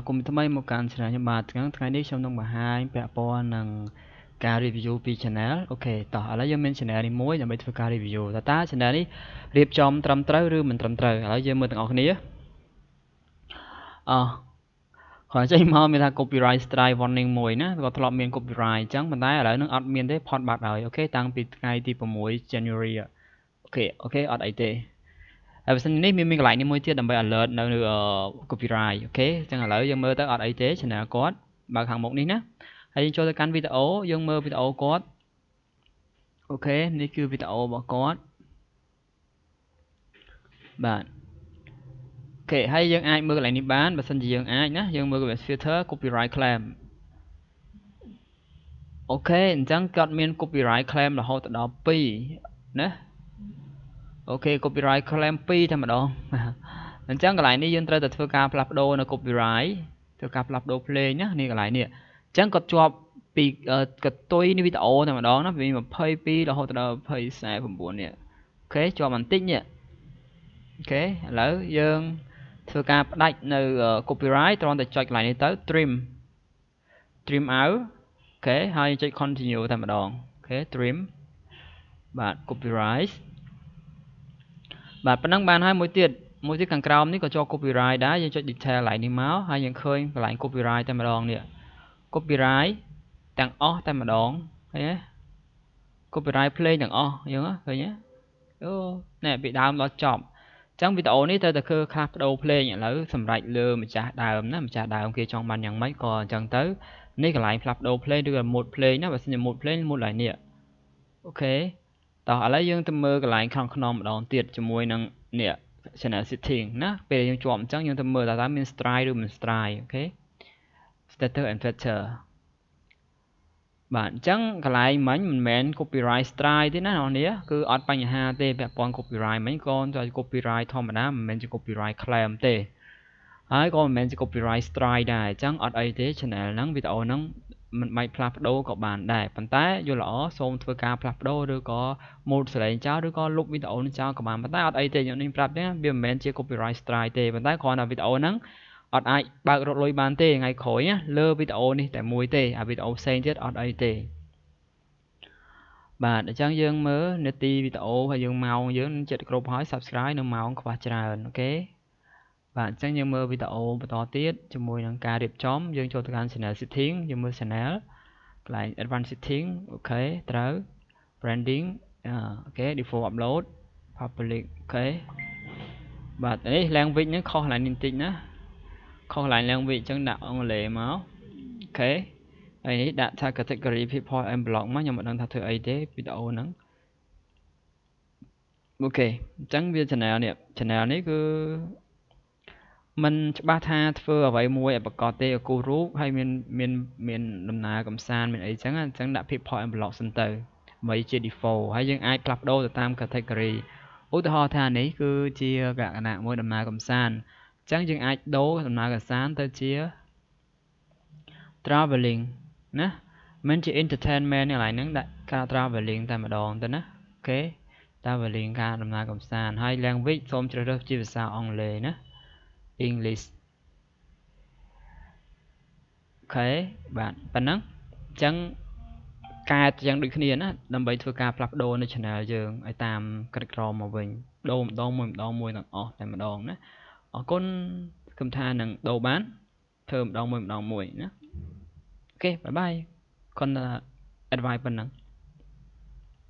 គុំថ្មីមកកាន់ channel ខ្ញុំបាទថ្ងៃនេះខ្ញុំនឹងបង្ហាញពាក់ព័ន្ធនឹងការ review ពី channel អូខេតោះឥឡូវយើងមាន channel នេះមួយដើម្បីធ្វើការ review តើ channel នេះរៀបចំត្រឹមត្រូវឬមិនត្រឹមត្រូវឥឡូវយើងមើលទាំងអស់គ្នាគ្រាន់ចេញមកមានថា copyright strike warning មួយណាគាត់ធ្លាប់មាន copyright អញ្ចឹងប៉ុន្តែឥឡូវនឹងអត់មានទេផុតបាត់ហើយអូខេតាំងពីថ្ងៃទី6 January អូខេអត់អីទេហើយបើសិននេះមានកន្លែងនេះមួយទៀតដើម្បី alert នៅ copyright អូខេអញ្ចឹងឥឡូវយើងមើលទៅអត់អីទេ channel គាត់បើខាងមុខនេះណាហើយយើងចូលទៅកាន់វីដេអូយើងមើលវីដេអូគាត់អូខេនេះគឺវីដេអូរបស់គាត់បាទអូខេហើយយើងអាចមើលកន្លែងនេះបានបើសិនជាយើងអាចណាយើងមើល filter copyright claim អូខេអញ្ចឹងគាត់មាន copyright claim រហូតដល់2ណាអូខេ copyright claim 2តែម្ដងអញ្ចឹងកន្លែងនេះយើងត្រូវតែធ្វើការផ្លាស់ប្ដូរនៅ copyright ធ្វើការផ្លាស់ប្ដូរ play ណានេះកន្លែងនេះអញ្ចឹងគាត់ជាប់ពីកតុយនេះវីដេអូតែម្ដងណាពី22រហូតដល់49នេះអូខេជាប់បន្តិចនេះអូខេឥឡូវយើងធ្វើការផ្ដាច់នៅ copyright ត្រង់តែចុចកន្លែងនេះទៅ trim out អូខេហើយចុច continue តែម្ដងអូខេ trim បាទ copyright បាទប៉ុណ្ណឹងបានហើយមួយទៀតខាងក្រោមនេះក៏ជាប់ copyright ដែរយើងចុច detail កន្លែងនេះមកហើយយើងឃើញកន្លែង copyright តែម្ដងនេះ copyright ទាំងអស់តែម្ដងឃើញទេ copyright play ទាំងអស់យើងឃើញទេអូនេះពីដើមដល់ចប់អញ្ចឹងវីដេអូនេះត្រូវតែគឺខ្លះបដូរ play ឥឡូវសម្រាប់លើម្ចាស់ដើមណាម្ចាស់ដើមគេចង់បានយ៉ាងម៉េចក៏អញ្ចឹងទៅនេះកន្លែងផ្លាស់ប្ដូរ play ឬក៏ mode play ណាបើសិនជា mode play មួយកន្លែងនេះអូខេតោះឥឡូវយើងទៅមើលកន្លែងខាងក្នុងម្ដងទៀតជាមួយនឹងនេះ channel setting ណាពេលយើងជាប់អញ្ចឹងយើងទៅមើលតើមាន strike ឬមិន strike អូខេ status and feature បាទអញ្ចឹងកន្លែងមិញមិនមែន copyright strike ទេណាអ្នកនាងគឺអត់បញ្ហាទេពាក់ព័ន្ធ copyright មិញក៏តែ copyright ធម្មតាមិនមែនជា copyright claim ទេហើយក៏មិនមែនជា copyright strike ដែរអញ្ចឹងអត់អីទេ channel ហ្នឹងវីដេអូហ្នឹងមិនបាច់ផ្លាស់ប្ដូរក៏បានដែរប៉ុន្តែយល់ល្អសូមធ្វើការផ្លាស់ប្ដូរឬក៏ mode សលេងចោលឬក៏លុបវីដេអូនេះចោលក៏បានប៉ុន្តែអត់អីទេខ្ញុំនេះប្រាប់ទេវាមិនមែនជា copyright strike ទេប៉ុន្តែគ្រាន់តែវីដេអូហ្នឹងអត់អាចបើករត់លុយបានទេថ្ងៃក្រោយណាលើវីដេអូនេះតែមួយទេអាវីដេអូផ្សេងទៀតអត់អីទេបាទអញ្ចឹងយើងមើលនាទីវីដេអូហើយយើងម៉ោងយើងចិត្តគ្រប់ហើយ subscribe នៅម៉ោងខ្វះច្រើនអូខេបាទអញ្ចឹងយើងមើលវីដេអូបន្តទៀតជាមួយនឹងការរៀបចំយើងចូលទៅកាន់ channel setting យើងមើល channel កន្លែង advanced setting អូខេត្រូវ branding អូខេ default upload public អូខេបាទនេះ language ហ្នឹងខុសកន្លែងនេះបន្តិចណាខុសកន្លែង language អញ្ចឹងដាក់អង់គ្លេសមកអូខេហើយនេះដាក់ថា category people and blog មកខ្ញុំមិនដឹងថាធ្វើអីទេវីដេអូហ្នឹងអូខេអញ្ចឹងវា channel នេះគឺมันច្បាស់ថាធ្វើអ្វីមួយឲ្យប្រកបទេឲ្យគូររូបហើយមានដំណើរកំសាន្តមានអីចឹងអញ្ចឹងដាក់ people and blog សិនទៅមិនជា default ហើយយើងអាចផ្លាស់ប្ដូរទៅតាម category ឧទាហរណ៍ថានេះគឺជាលក្ខណៈមួយដំណើរកំសាន្តអញ្ចឹងយើងអាចដូរដំណើរកំសាន្តទៅជា traveling ណាមិនជា entertainment កន្លែងហ្នឹងដាក់ការ traveling តែម្ដងទៅណាអូខេ traveling ការដំណើរកំសាន្តហើយ language សូមជ្រើសរើសជាភាសាអង់គ្លេសណា English អូខេបាទប៉ុណ្ណឹងអញ្ចឹងកែយ៉ាងដូចគ្នាណាដើម្បីធ្វើការផ្លាស់ប្ដូរនៅ channel យើងឲ្យតាមក្រិតក្រមមកវិញដូរម្ដងមួយទាំងអស់តែម្ដងណាអរគុណគំថានឹងដូរបានធ្វើម្ដងមួយណាអូខេបាយបាយគាត់ advice ប៉ុណ្ណឹង